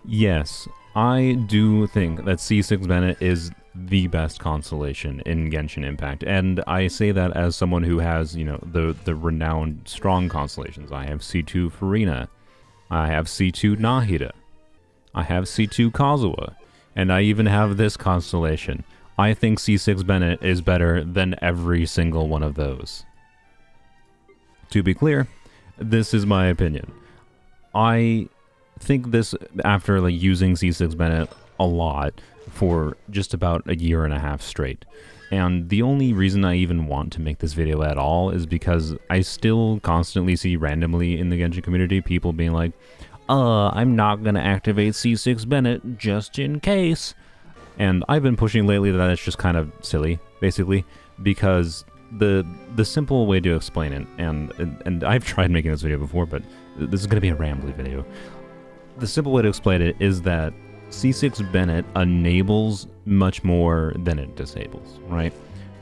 Yes, I do think that C6 Bennett is the best constellation in Genshin Impact, and I say that as someone who has, the renowned strong constellations. I have C2 Farina, I have C2 Nahida, I have C2 Kazuha, and I even have this constellation. I think C6 Bennett is better than every single one of those. To be clear, this is my opinion. I think this after using C6 Bennett a lot for just about a year and a half straight. And the only reason I even want to make this video at all is because I still constantly see randomly in the Genshin community people being like, I'm not gonna activate C6 Bennett just in case. And I've been pushing lately that it's just kind of silly, basically, because the simple way to explain it, and I've tried making this video before, but this is gonna be a rambly video. The simple way to explain it is that C6 Bennett enables much more than it disables, right?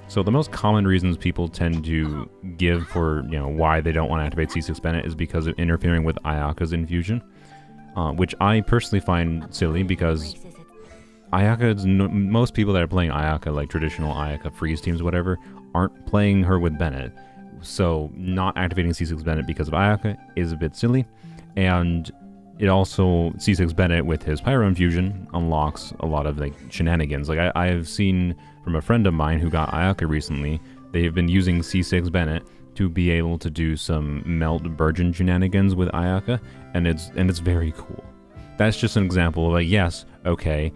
So the most common reasons people tend to give for, why they don't want to activate C6 Bennett is because of interfering with Ayaka's infusion, which I personally find silly because most people that are playing Ayaka, like traditional Ayaka freeze teams, whatever, aren't playing her with Bennett. So not activating C6 Bennett because of Ayaka is a bit silly, and it also, C6 Bennett with his Pyro Infusion unlocks a lot of shenanigans. I have seen from a friend of mine who got Ayaka recently, they've been using C6 Bennett to be able to do some melt Burgeon shenanigans with Ayaka, and it's very cool. That's just an example of yes, okay,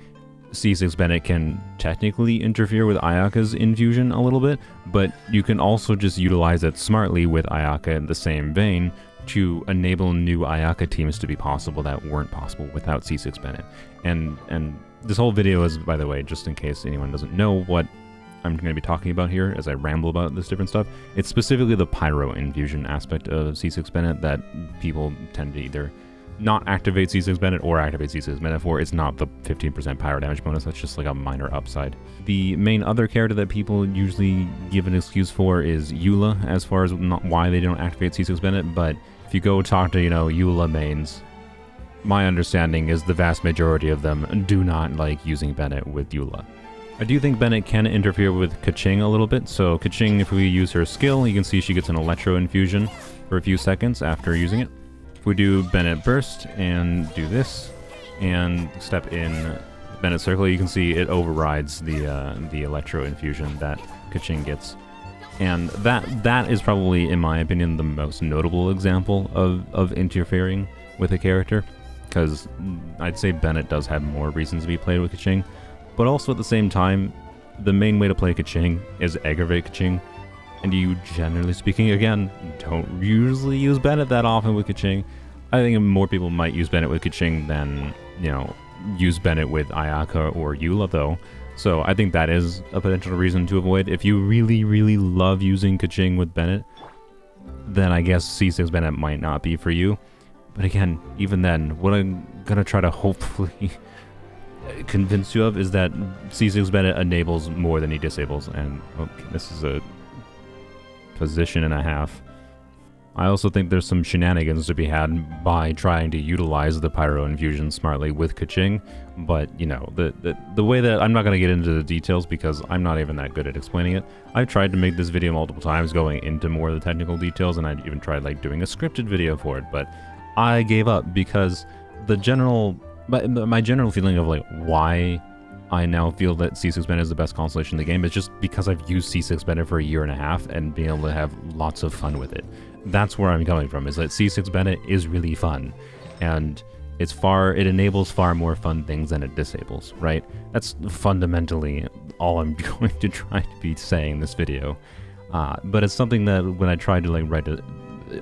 C6 Bennett can technically interfere with Ayaka's infusion a little bit, but you can also just utilize it smartly with Ayaka in the same vein to enable new Ayaka teams to be possible that weren't possible without C6 Bennett. And this whole video is, by the way, just in case anyone doesn't know what I'm going to be talking about here as I ramble about this different stuff, it's specifically the Pyro Infusion aspect of C6 Bennett that people tend to either not activate C6 Bennett or activate C6 Bennett for. It's not the 15% pyro damage bonus, that's just a minor upside. The main other character that people usually give an excuse for is Eula, as far as not why they don't activate C6 Bennett, but if you go talk to, Eula mains, my understanding is the vast majority of them do not like using Bennett with Eula. I do think Bennett can interfere with Keqing a little bit, so Keqing, if we use her skill, you can see she gets an electro infusion for a few seconds after using it. If we do Bennett Burst and do this, and step in Bennett Circle, you can see it overrides the electro infusion that Keqing gets. And that is probably, in my opinion, the most notable example of interfering with a character, because I'd say Bennett does have more reasons to be played with Keqing, but also at the same time, the main way to play Keqing is aggravate Keqing, and you, generally speaking, again, don't usually use Bennett that often with Keqing. I think more people might use Bennett with Keqing than, use Bennett with Ayaka or Eula, though. So I think that is a potential reason to avoid. If you really, really love using Keqing with Bennett, then I guess C6 Bennett might not be for you. But again, even then, what I'm gonna try to hopefully convince you of is that C6 Bennett enables more than he disables. And okay, this is a position and a half. I also think there's some shenanigans to be had by trying to utilize the Pyro Infusion smartly with Keqing, but, the way that... I'm not going to get into the details because I'm not even that good at explaining it. I've tried to make this video multiple times going into more of the technical details, and I even tried, doing a scripted video for it, but I gave up because the general... My general feeling of, why I now feel that C6 Bennett is the best constellation in the game is just because I've used C6 Bennett for a year and a half and being able to have lots of fun with it. That's where I'm coming from, is that C6 Bennett is really fun, and it enables far more fun things than it disables, right? That's fundamentally all I'm going to try to be saying in this video. But it's something that when I tried to write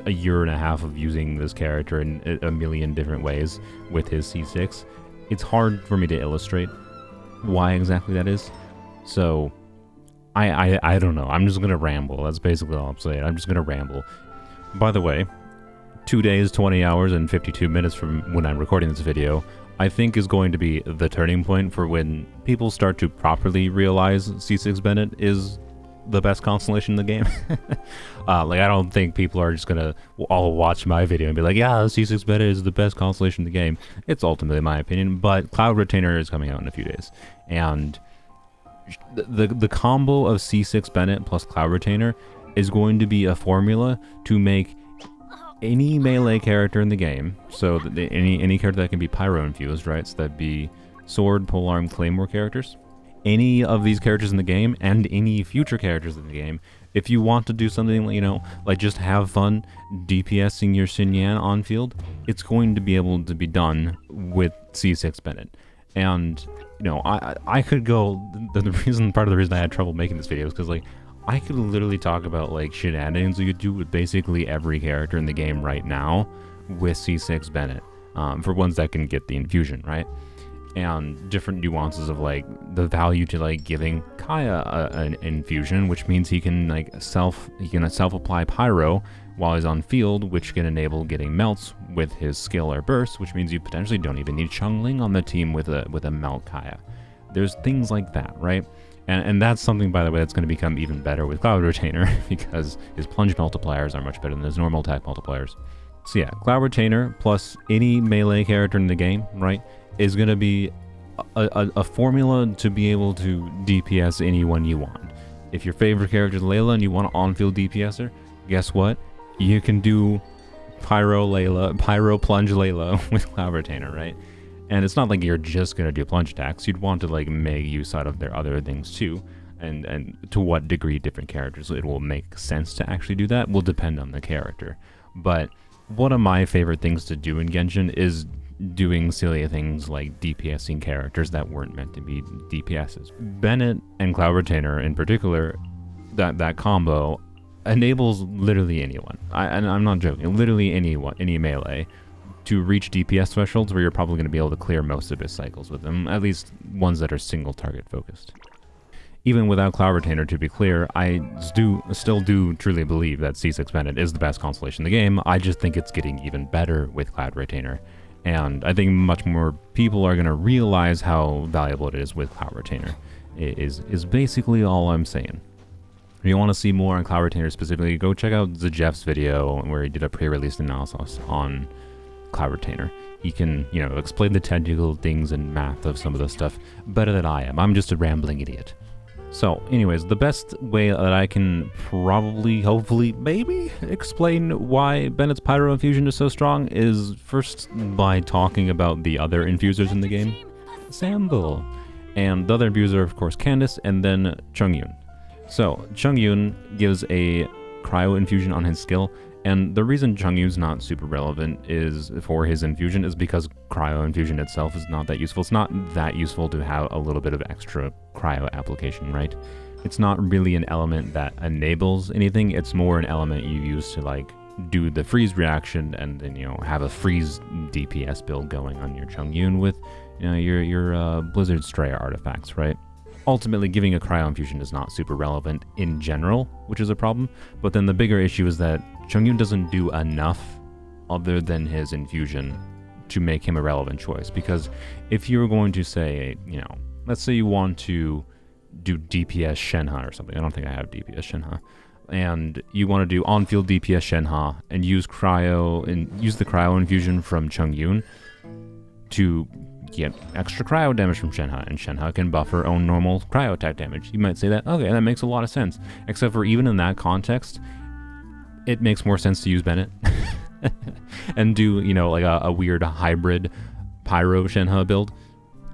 a year and a half of using this character in a million different ways with his C6, it's hard for me to illustrate why exactly that is. So I don't know. I'm just gonna ramble. That's basically all I'm saying. I'm just gonna ramble. By the way, 2 days, 20 hours, and 52 minutes from when I'm recording this video, I think is going to be the turning point for when people start to properly realize C6 Bennett is the best constellation in the game. Like, I don't think people are just gonna all watch my video and be like, yeah, C6 Bennett is the best constellation in the game. It's ultimately my opinion, but Cloud Retainer is coming out in a few days, and the combo of C6 Bennett plus Cloud Retainer is going to be a formula to make any melee character in the game, so that any character that can be pyro infused, right? So that'd be sword, polearm, claymore characters. Any of these characters in the game, and any future characters in the game, if you want to do something, you know, like just have fun DPSing your Xianyun on field, it's going to be able to be done with C6 Bennett. And, you know, I could go, part of the reason I had trouble making this video is because, like, I could literally talk about, like, shenanigans you could do with basically every character in the game right now with C6 Bennett, for ones that can get the infusion, right? And different nuances of, like, the value to, like, giving Kaya an infusion, which means he can, like, self-apply pyro while he's on field, which can enable getting melts with his skill or burst, which means you potentially don't even need Chungling on the team with a melt Kaya. There's things like that, right? And that's something, by the way, that's going to become even better with Cloud Retainer, because his plunge multipliers are much better than his normal attack multipliers. So yeah, Cloud Retainer plus any melee character in the game, right, is going to be a formula to be able to DPS anyone you want. If your favorite character is Layla and you want to on-field DPS her, guess what? You can do Pyro Plunge Layla with Cloud Retainer, right? And it's not like you're just going to do plunge attacks. You'd want to, like, make use out of their other things too. And to what degree different characters it will make sense to actually do that will depend on the character. But one of my favorite things to do in Genshin is doing silly things like DPSing characters that weren't meant to be DPSs. Bennett and Cloud Retainer in particular, that combo enables literally anyone. And I'm not joking, literally anyone, any melee, to reach DPS thresholds where you're probably going to be able to clear most of his cycles with them, at least ones that are single target focused. Even without Cloud Retainer, to be clear, I still do truly believe that C6 Bennett is the best constellation in the game. I just think it's getting even better with Cloud Retainer, and I think much more people are going to realize how valuable it is with Cloud Retainer, is basically all I'm saying. If you want to see more on Cloud Retainer specifically, go check out Jeff's video where he did a pre-release analysis on Cloud Retainer. He can, you know, explain the technical things and math of some of the stuff better than I am. I'm just a rambling idiot. So, anyways, the best way that I can probably, hopefully, maybe explain why Bennett's Pyro Infusion is so strong is first by talking about the other infusers in the game. Ramble. And the other infuser, of course, Candace, and then Xianyun. So, Xianyun gives a cryo infusion on his skill, and the reason Xianyun's not super relevant is for his infusion is because cryo infusion itself is not that useful. It's not that useful to have a little bit of extra cryo application, right? It's not really an element that enables anything. It's more an element you use to, like, do the freeze reaction and then, you know, have a freeze DPS build going on your Xianyun with, you know, your Blizzard Strayer artifacts, right? Ultimately, giving a cryo infusion is not super relevant in general, which is a problem. But then the bigger issue is that Xianyun doesn't do enough other than his infusion to make him a relevant choice. Because if you were going to say, you know, let's say you want to do DPS Shenhe or something. I don't think I have DPS Shenhe. And you want to do on-field DPS Shenhe and use the cryo infusion from Xianyun to get extra cryo damage from Shenhe, and Shenhe can buff her own normal cryo attack damage. You might say that, okay, that makes a lot of sense. Except for even in that context, it makes more sense to use Bennett and do, you know, like a weird hybrid Pyro Shenhe build,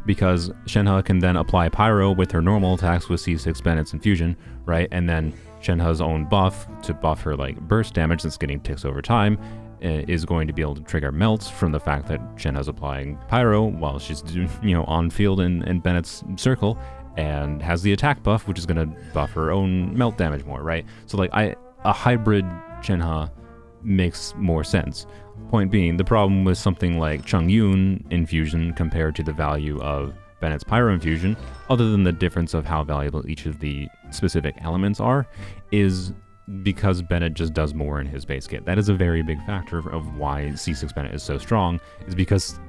because Shenhe can then apply Pyro with her normal attacks with C6 Bennett's infusion, right? And then Shenhe's own buff to buff her, like, burst damage that's getting ticks over time is going to be able to trigger melts from the fact that Shenhe's applying Pyro while she's, you know, on field in Bennett's circle, and has the attack buff, which is going to buff her own melt damage more, right? So, like, a hybrid Shenhe makes more sense. Point being, the problem with something like Xianyun infusion compared to the value of Bennett's Pyro infusion, other than the difference of how valuable each of the specific elements are, is because Bennett just does more in his base kit. That is a very big factor of why C6 Bennett is so strong, is because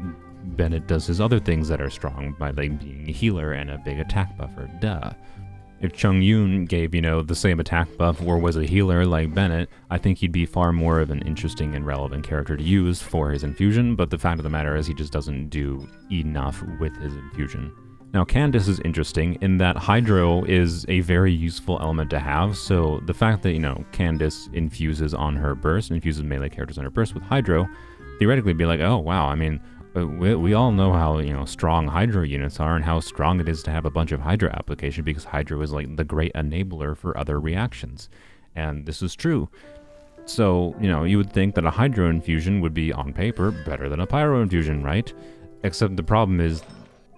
Bennett does his other things that are strong by, like, being a healer and a big attack buffer. Duh. If Xianyun gave, you know, the same attack buff or was a healer like Bennett, I think he'd be far more of an interesting and relevant character to use for his infusion, but the fact of the matter is he just doesn't do enough with his infusion. Now, Candace is interesting in that Hydro is a very useful element to have, so the fact that, you know, Candace infuses on her burst, infuses melee characters on her burst with Hydro, theoretically be like, oh wow, I mean, we all know how, you know, strong Hydro units are and how strong it is to have a bunch of Hydro application, because Hydro is like the great enabler for other reactions. And this is true. So, you know, you would think that a Hydro infusion would be, on paper, better than a Pyro infusion, right? Except the problem is,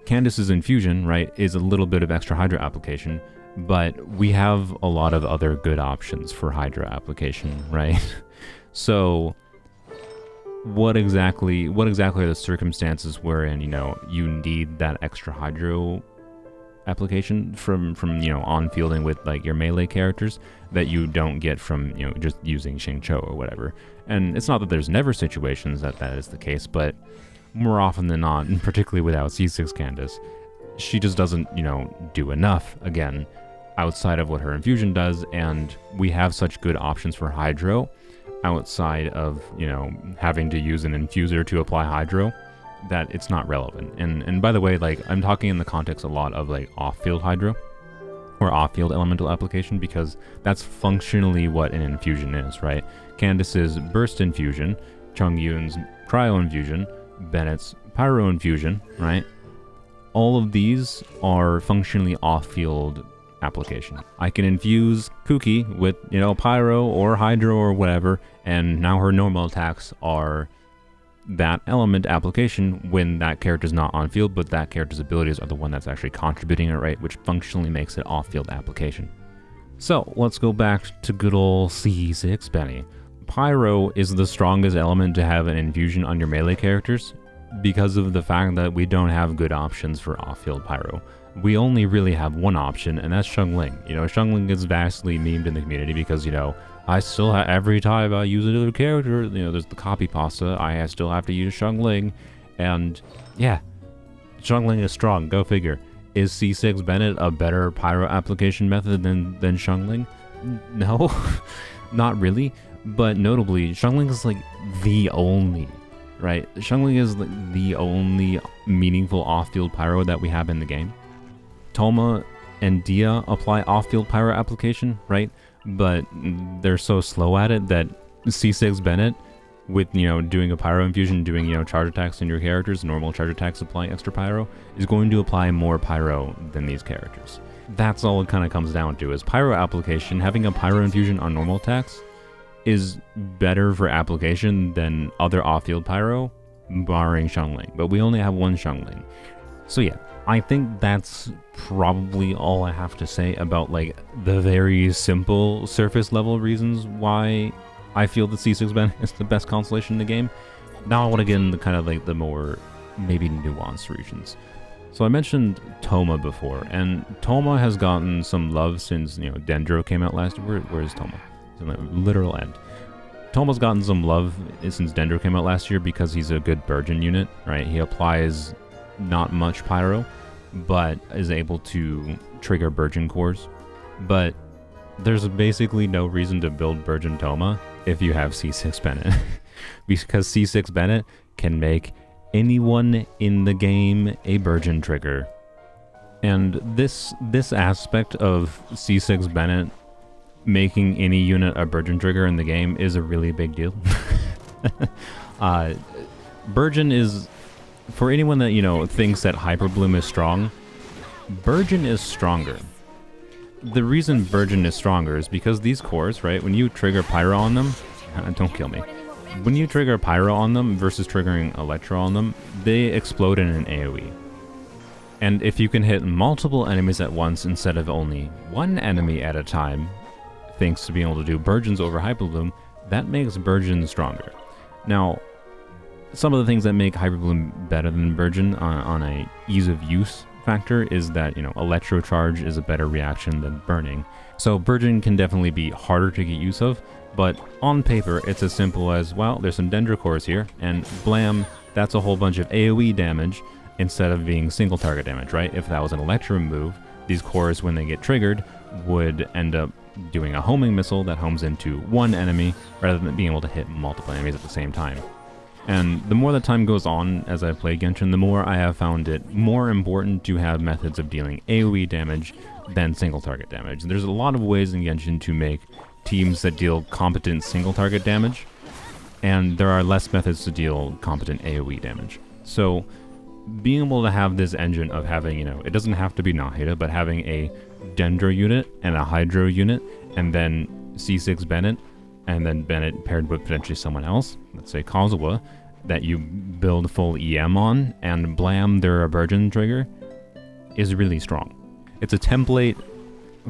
Candace's infusion, right, is a little bit of extra Hydro application, but we have a lot of other good options for Hydro application, right? So what exactly are the circumstances wherein, you know, you need that extra Hydro application from you know, on fielding with like your melee characters that you don't get from, you know, just using Xingqiu or whatever? And it's not that there's never situations that is the case, but more often than not, and particularly without C6 Candace, she just doesn't, you know, do enough, again, outside of what her infusion does, and we have such good options for Hydro outside of, you know, having to use an infuser to apply Hydro, that it's not relevant. And by the way, like, I'm talking in the context a lot of like off-field Hydro or off-field elemental application, because that's functionally what an infusion is, right? Candace's burst infusion, Xianyun's cryo infusion, Bennett's pyro infusion, right? All of these are functionally off-field application. I can infuse Kuki with, you know, pyro or hydro or whatever, and now her normal attacks are that element application when that character's not on field, but that character's abilities are the one that's actually contributing it, right? Which functionally makes it off-field application. So let's go back to good old C6 Bennett. Pyro is the strongest element to have an infusion on your melee characters because of the fact that we don't have good options for off-field Pyro. We only really have one option, and that's Xiangling. You know, Xiangling is vastly memed in the community because, you know, I still have, every time I use another character, you know, there's the copy pasta, I still have to use Xiangling, and yeah, Xiangling is strong, go figure. Is C6 Bennett a better Pyro application method than Xiangling? No, not really. But notably, Xiangling is like the only, right? Xiangling is like the only meaningful off-field Pyro that we have in the game. Toma and Dia apply off-field Pyro application, right? But they're so slow at it that C6 Bennett, with, you know, doing a Pyro infusion, doing, you know, charge attacks on your characters, normal charge attacks applying extra Pyro, is going to apply more Pyro than these characters. That's all it kind of comes down to, is Pyro application. Having a Pyro infusion on normal attacks is better for application than other off-field Pyro, barring Xiangling. But we only have one Xiangling. So yeah, I think that's probably all I have to say about like the very simple surface level reasons why I feel that C6 Bennett is the best constellation in the game. Now I want to get into kind of like the more maybe nuanced regions. So I mentioned Toma before, and Toma has gotten some love since, you know, Dendro came out last year. Where is Toma? It's in the literal end. Toma's gotten some love since Dendro came out last year because he's a good Burgeon unit, right? He applies not much Pyro, but is able to trigger Burgeon cores. But there's basically no reason to build Burgeon Toma if you have C6 Bennett. Because C6 Bennett can make anyone in the game a Burgeon trigger. And this aspect of C6 Bennett making any unit a Burgeon trigger in the game is a really big deal. Burgeon is, for anyone that, you know, thinks that Hyperbloom is strong, Burgeon is stronger. The reason Burgeon is stronger is because these cores, right, when you trigger Pyro on them, don't kill me. When you trigger Pyro on them versus triggering Electro on them, they explode in an AoE. And if you can hit multiple enemies at once instead of only one enemy at a time, thanks to being able to do Burgeons over Hyperbloom, that makes Burgeon stronger. Now, some of the things that make Hyperbloom better than Burgeon on a ease of use factor is that, you know, Electro Charge is a better reaction than Burning. So Burgeon can definitely be harder to get use of, but on paper it's as simple as, well, there's some Dendro cores here, and blam, that's a whole bunch of AoE damage instead of being single target damage, right? If that was an Electro move, these cores, when they get triggered, would end up doing a homing missile that homes into one enemy rather than being able to hit multiple enemies at the same time. And the more the time goes on as I play Genshin, the more I have found it more important to have methods of dealing AoE damage than single target damage. There's a lot of ways in Genshin to make teams that deal competent single target damage, and there are less methods to deal competent AoE damage. So being able to have this engine of having, it doesn't have to be Nahida, but having a Dendro unit and a Hydro unit, and then C6 Bennett, and then Bennett paired with potentially someone else, let's say Kazuha, that you build full EM on, and blam, they're a Burgeon trigger, is really strong. It's a template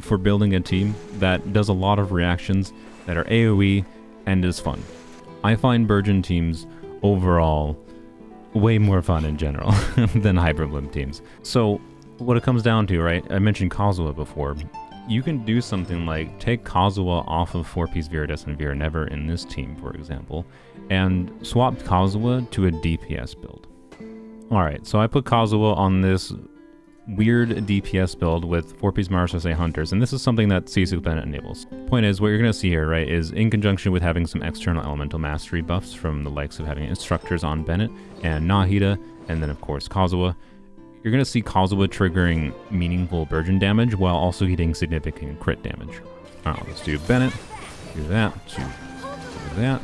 for building a team that does a lot of reactions that are AoE and is fun. I find Burgeon teams overall way more fun in general than Hyperblim teams. So what it comes down to, right, I mentioned Kazuha before. You can do something like take Kazuha off of 4-piece Viridescent and Vira Never in this team, for example, and swap Kazuha to a DPS build. Alright, so I put Kazuha on this weird DPS build with 4-piece Marasase Hunters, and this is something that C6 Bennett enables. Point is, what you're going to see here, right, is in conjunction with having some external elemental mastery buffs from the likes of having instructors on Bennett and Nahida, and then of course Kazuha, you're going to see Kazuha triggering meaningful Burgeon damage while also getting significant crit damage. Alright, let's do Bennett, do that, do that,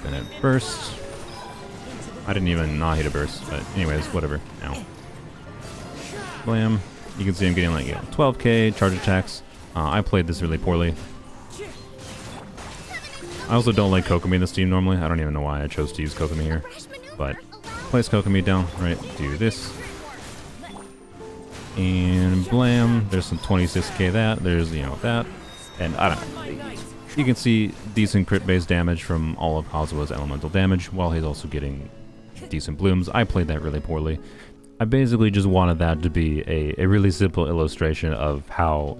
Bennett burst. I didn't even Nahida burst, but anyways, whatever, now. Blam. You can see I'm getting like 12k charge attacks. I played this really poorly. I also don't like Kokomi in this team normally. I don't even know why I chose to use Kokomi here. But place Kokomi down, right? Do this. And blam. There's some 26k that. There's, that. And I don't know. You can see decent crit base damage from all of Kazuha's elemental damage while he's also getting decent blooms. I played that really poorly. I basically just wanted that to be a really simple illustration of how,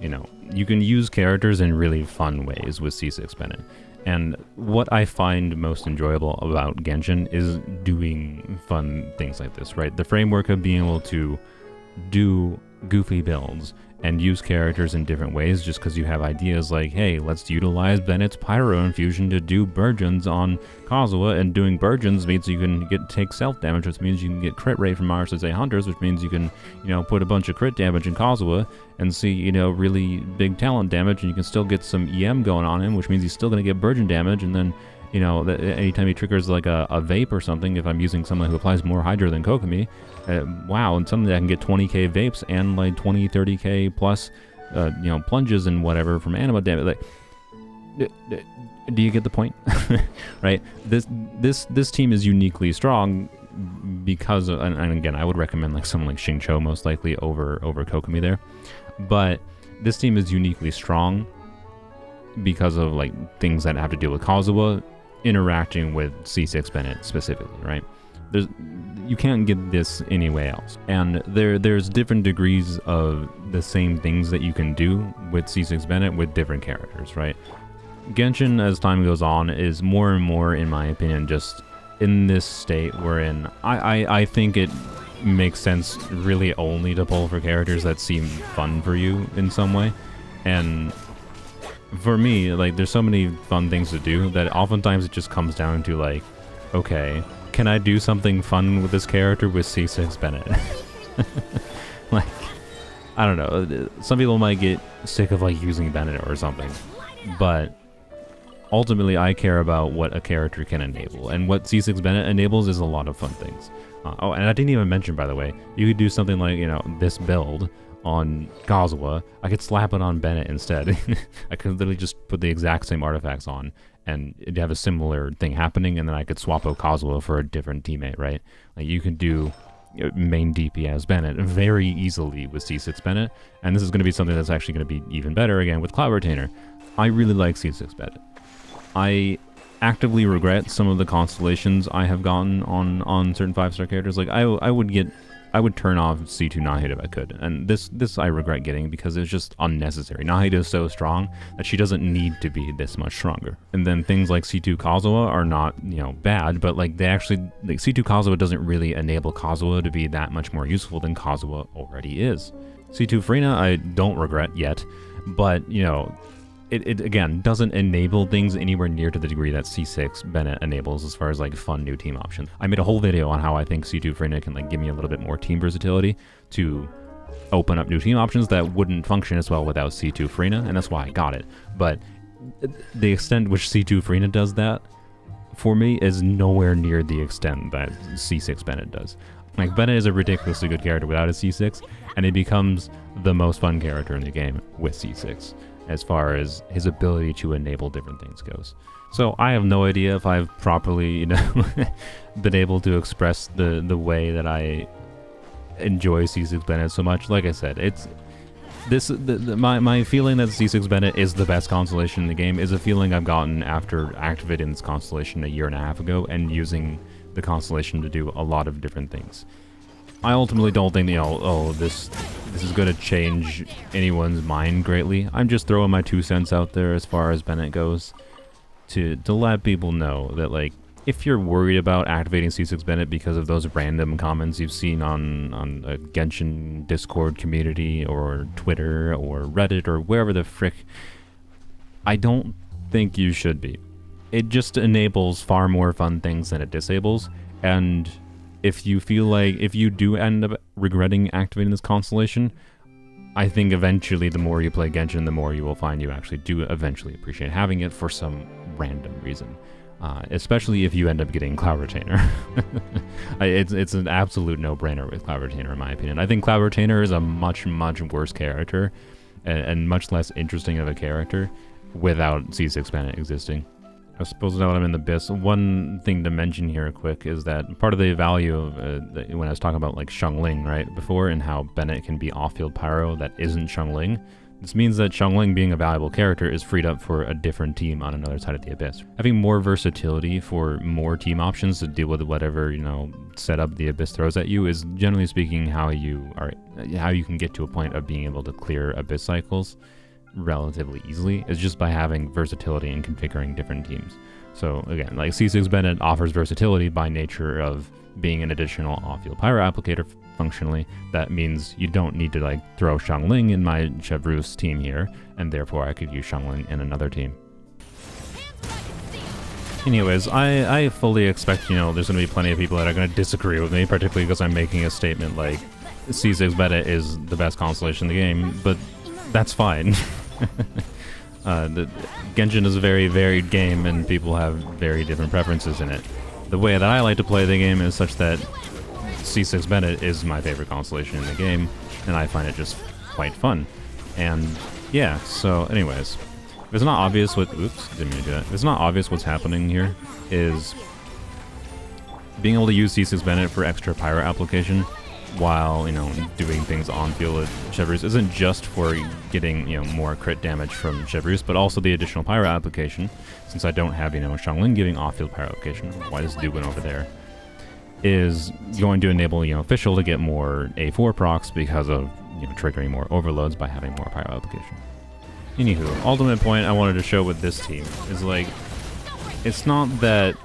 you can use characters in really fun ways with C6 Bennett. And what I find most enjoyable about Genshin is doing fun things like this, right? The framework of being able to do goofy builds and use characters in different ways just because you have ideas like, hey, let's utilize Bennett's Pyro Infusion to do Burgeons on Kazuha, and doing Burgeons means you can take self-damage, which means you can get crit rate from Marasase Hunters, which means you can, put a bunch of crit damage in Kazuha and see, really big talent damage, and you can still get some EM going on him, which means he's still going to get Burgeon damage, and then, anytime he triggers like a vape or something, if I'm using someone who applies more Hydra than Kokomi, wow, and suddenly I can get 20k vapes and like 20, 30k plus, plunges and whatever from anima damage. Like, do you get the point? Right? This team is uniquely strong because of, and again, I would recommend like someone like Xingqiu most likely over Kokomi there, but this team is uniquely strong because of like things that have to deal with Kazuha interacting with C6 Bennett specifically, right? You can't get this anywhere else. And there's different degrees of the same things that you can do with C6 Bennett with different characters, right? Genshin, as time goes on, is more and more, in my opinion, just in this state wherein I think it makes sense really only to pull for characters that seem fun for you in some way. And for me, like, there's so many fun things to do that oftentimes it just comes down to like, okay, can I do something fun with this character with C6 Bennett? Like, I don't know. Some people might get sick of like using Bennett or something, but ultimately I care about what a character can enable, and what C6 Bennett enables is a lot of fun things. Oh, and I didn't even mention, by the way, you could do something like, this build on Kazuha. I could slap it on Bennett instead. I could literally just put the exact same artifacts on and it'd have a similar thing happening, and then I could swap out Kazuha for a different teammate, right? Like, you can do main DPS Bennett very easily with C6 Bennett, and this is going to be something that's actually going to be even better again with Cloud Retainer. I really like C6 Bennett. I actively regret some of the constellations I have gotten on certain 5-star characters. Like, I would get I would turn off C2 Nahida if I could, and this I regret getting because it's just unnecessary. Nahida is so strong that she doesn't need to be this much stronger. And then things like C2 Kazuha are not, you know, bad, but like they actually, like C2 Kazuha doesn't really enable Kazuha to be that much more useful than Kazuha already is. C2 Frina I don't regret yet, but you know, it again doesn't enable things anywhere near to the degree that C6 Bennett enables as far as like fun new team options. I made a whole video on how I think C2 Frina can like give me a little bit more team versatility to open up new team options that wouldn't function as well without C2 Frina, and that's why I got it. But the extent which C2 Frina does that for me is nowhere near the extent that C6 Bennett does. Like, Bennett is a ridiculously good character without a C6, and he becomes the most fun character in the game with C6, as far as his ability to enable different things goes. So I have no idea if I've properly, you know, been able to express the way that I enjoy C6 Bennett so much. Like I said, it's my feeling that C6 Bennett is the best constellation in the game is a feeling I've gotten after activating this constellation a year and a half ago and using the constellation to do a lot of different things. I ultimately don't think, you know, oh, this is going to change anyone's mind greatly. I'm just throwing my 2 cents out there as far as Bennett goes to let people know that, like, if you're worried about activating C6 Bennett because of those random comments you've seen on a Genshin Discord community or Twitter or Reddit or wherever the frick, I don't think you should be. It just enables far more fun things than it disables, and if you feel like, if you do end up regretting activating this constellation, I think eventually the more you play Genshin, the more you will find you actually do eventually appreciate having it for some random reason. Especially if you end up getting Cloud Retainer. It's an absolute no-brainer with Cloud Retainer in my opinion. I think Cloud Retainer is a much, much worse character and much less interesting of a character without C6 Bennett existing. I suppose now that I'm in the Abyss, one thing to mention here quick is that part of the value of, when I was talking about like Xiangling, right, before, and how Bennett can be off-field pyro that isn't Xiangling, this means that Xiangling being a valuable character is freed up for a different team on another side of the Abyss. Having more versatility for more team options to deal with whatever, you know, setup the Abyss throws at you is, generally speaking, how you can get to a point of being able to clear Abyss cycles relatively easily, is just by having versatility and configuring different teams. So again, like C6 Bennett offers versatility by nature of being an additional off-field pyro applicator functionally. That means you don't need to like throw Xiangling in my Chevreuse team here, and therefore I could use Xiangling in another team. Anyways, I fully expect, you know, there's going to be plenty of people that are going to disagree with me, particularly because I'm making a statement like C6 Bennett is the best constellation in the game, but that's fine. The Genshin is a very varied game, and people have very different preferences in it. The way that I like to play the game is such that C6 Bennett is my favorite constellation in the game, and I find it just quite fun. And yeah, so anyways, if it's not obvious what, oops, didn't mean to do that. If it's not obvious what's happening here is being able to use C6 Bennett for extra pyro application while, you know, doing things on field with Chevreuse isn't just for getting, you know, more crit damage from Chevreuse, but also the additional pyro application. Since I don't have, you know, Xiangling giving off-field pyro application, why does Dubin over there, is going to enable, you know, Official to get more A4 procs because of, you know, triggering more overloads by having more pyro application. Anywho, ultimate point I wanted to show with this team is, like, it's not that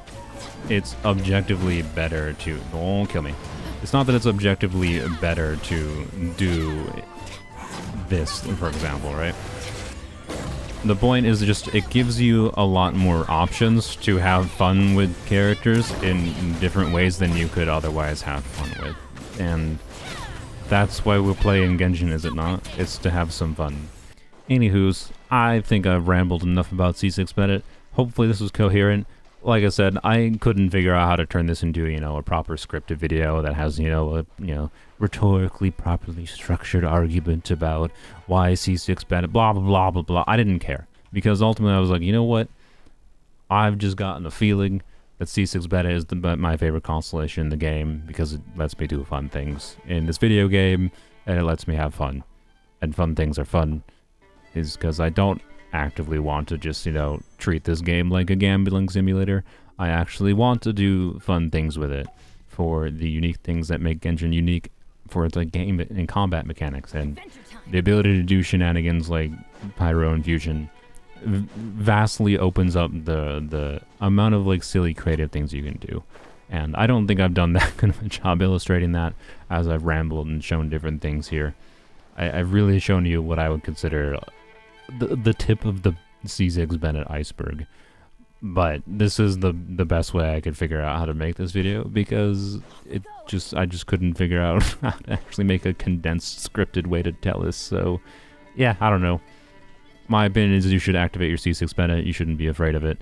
it's objectively better to, don't kill me. It's not that it's objectively better to do this, for example, right? The point is just it gives you a lot more options to have fun with characters in different ways than you could otherwise have fun with. And that's why we play in Genshin, is it not? It's to have some fun. Anywho's, I think I've rambled enough about C6 Bennett. Hopefully this was coherent. Like I said, I couldn't figure out how to turn this into, you know, a proper scripted video that has, you know, a rhetorically properly structured argument about why C6 Bennett, blah, blah, blah, blah, blah. I didn't care, because ultimately I was like, you know what? I've just gotten a feeling that C6 Bennett is my favorite constellation in the game because it lets me do fun things in this video game, and it lets me have fun. And fun things are fun is because I don't actively want to just, you know, treat this game like a gambling simulator. I actually want to do fun things with it for the unique things that make Genshin unique for its like game and combat mechanics, and the ability to do shenanigans like pyro infusion vastly opens up the amount of like silly creative things you can do. And I don't think I've done that good of a job illustrating that as I've rambled and shown different things here. I've really shown you what I would consider the tip of the C6 Bennett iceberg. But this is the best way I could figure out how to make this video, because I just couldn't figure out how to actually make a condensed scripted way to tell this. So yeah, I don't know. My opinion is you should activate your C6 Bennett. You shouldn't be afraid of it.